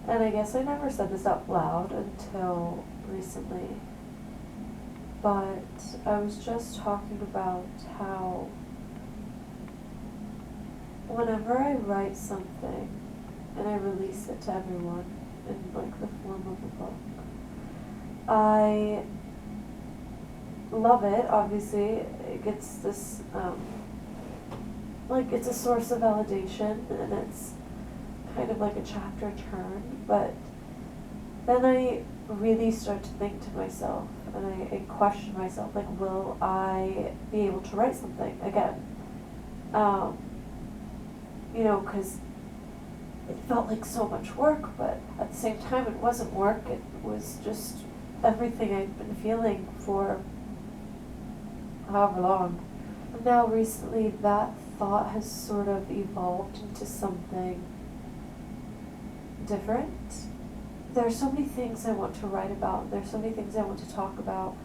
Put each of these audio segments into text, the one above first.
And I guess I never said this out loud until recently, but I was just talking about how whenever I write something and I release it to everyone in like the form of a book, I love it. Obviously, it gets this like it's a source of validation, and it's kind of like a chapter turn. But then I really start to think to myself, and I question myself, like, will I be able to write something again? You know, because it felt like so much work, but at the same time, it wasn't work. It was just everything I'd been feeling for however long. And now, recently, that thought has sort of evolved into something different. There are so many things I want to write about, there's so many things I want to talk about,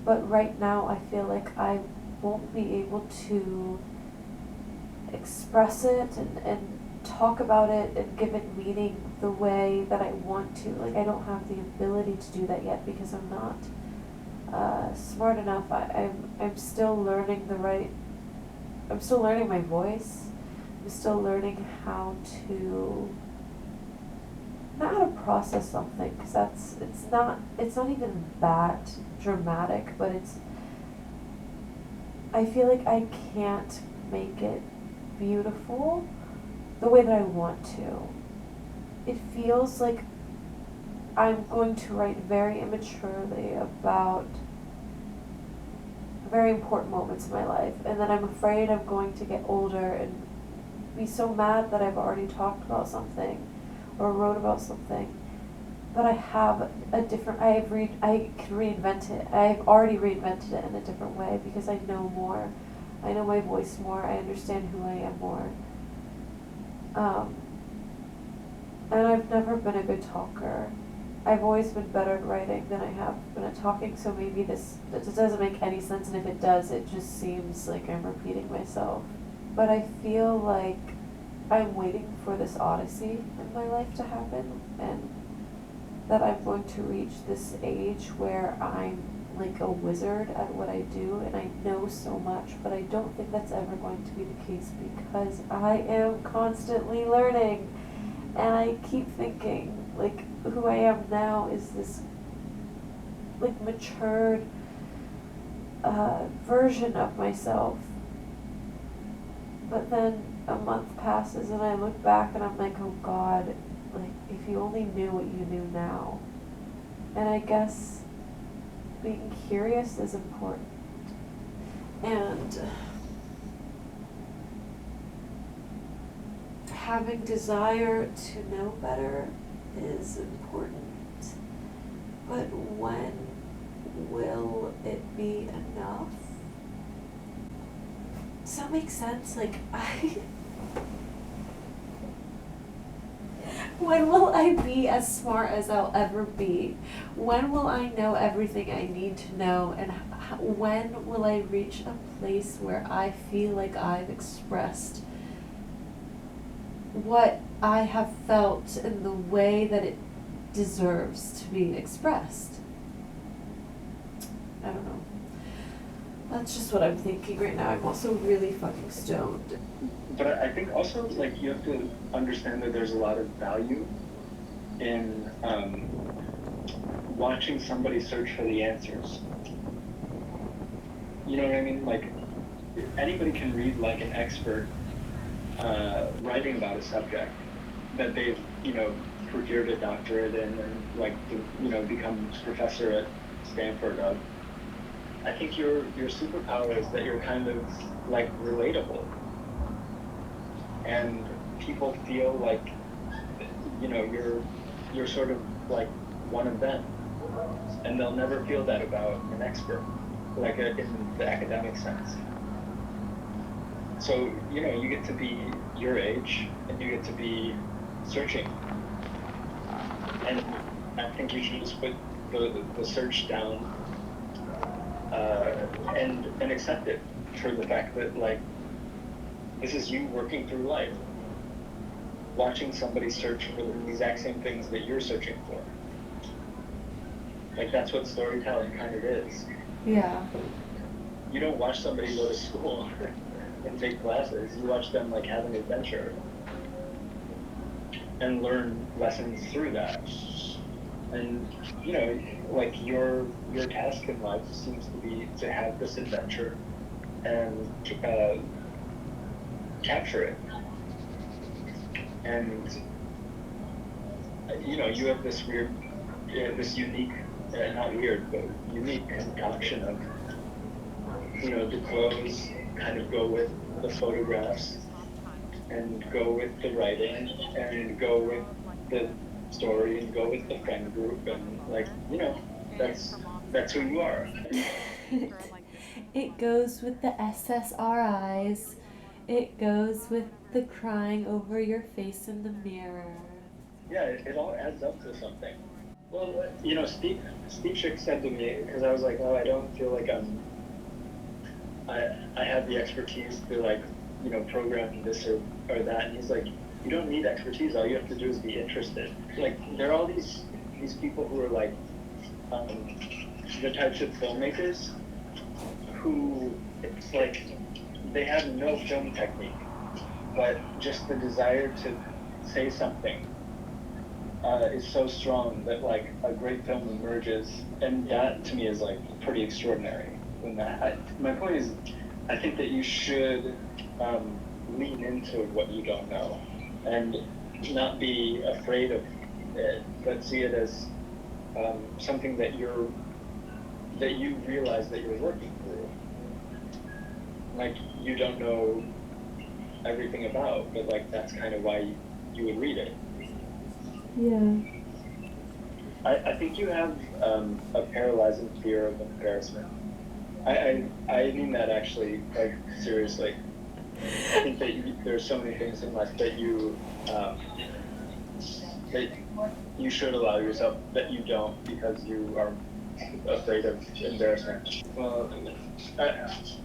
but right now I feel like I won't be able to express it and talk about it and give it meaning the way that I want to. Like, I don't have the ability to do that yet because I'm not smart enough. I'm still learning I'm still learning my voice. I'm still learning how to, not how to process something, because it's not even that dramatic, but I feel like I can't make it beautiful the way that I want to. It feels like I'm going to write very immaturely about very important moments in my life, and then I'm afraid I'm going to get older and be so mad that I've already talked about something or wrote about something, but I have a different, I can reinvent it. I've already reinvented it in a different way because I know more. I know my voice more. I understand who I am more. And I've never been a good talker. I've always been better at writing than I have been at talking, so maybe this doesn't make any sense, and if it does, it just seems like I'm repeating myself. But I feel like I'm waiting for this odyssey in my life to happen, and that I'm going to reach this age where I'm like a wizard at what I do, and I know so much, but I don't think that's ever going to be the case because I am constantly learning, and I keep thinking, like, who I am now is this, like, matured version of myself. But then a month passes and I look back and I'm like, oh God, like, if you only knew what you knew now. And I guess being curious is important. And having desire to know better is important. But when will it be enough? Does that make sense? Like, when will I be as smart as I'll ever be? When will I know everything I need to know? And when will I reach a place where I feel like I've expressed what I have felt in the way that it deserves to be expressed? I don't know. That's just what I'm thinking right now. I'm also really fucking stoned. But I think also, like, you have to understand that there's a lot of value in watching somebody search for the answers. You know what I mean? Like, anybody can read, like, an expert writing about a subject that they've, procured a doctorate in and, like, become professor at Stanford of. I think your superpower is that you're kind of, like, relatable. And people feel like, you're sort of like one of them. And they'll never feel that about an expert, like in the academic sense. So, you get to be your age and you get to be searching. And I think you should just put the search down and accept it for the fact that, like, this is you working through life. watching somebody search for the exact same things that you're searching for. Like, that's what storytelling kind of is. Yeah. You don't watch somebody go to school and take classes. You watch them, like, have an adventure and learn lessons through that. And, you know, like, your task in life seems to be to have this adventure and capture it. And, you know, you have this this unique, not weird, but unique concoction of, you know, the clothes kind of go with the photographs, and go with the writing, and go with the story, and go with the friend group, and, like, you know, that's who you are. It goes with the SSRIs. It goes with the crying over your face in the mirror. Yeah, it all adds up to something. Well, you know, Steve Schick said to me, because I was like, oh, I don't feel like I have the expertise to, like, you know, program this or that. And he's like, you don't need expertise. All you have to do is be interested. Like, there are all these people who are like the types of filmmakers who, it's like, they have no film technique, but just the desire to say something is so strong that, like, a great film emerges, and that to me is, like, pretty extraordinary. When my point is, I think that you should lean into what you don't know, and not be afraid of it, but see it as something that you realize that you're working through. Like, you don't know everything about, but, like, that's kind of why you would read it. Yeah. I think you have a paralyzing fear of embarrassment. I mean that actually, like, seriously. I think that there's so many things in life that you should allow yourself that you don't, because you are afraid of embarrassment. Well,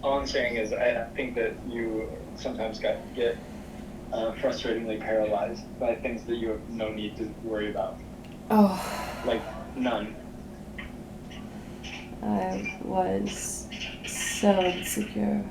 all I'm saying is I think that you sometimes get frustratingly paralyzed by things that you have no need to worry about. Oh. Like, none. I was so insecure.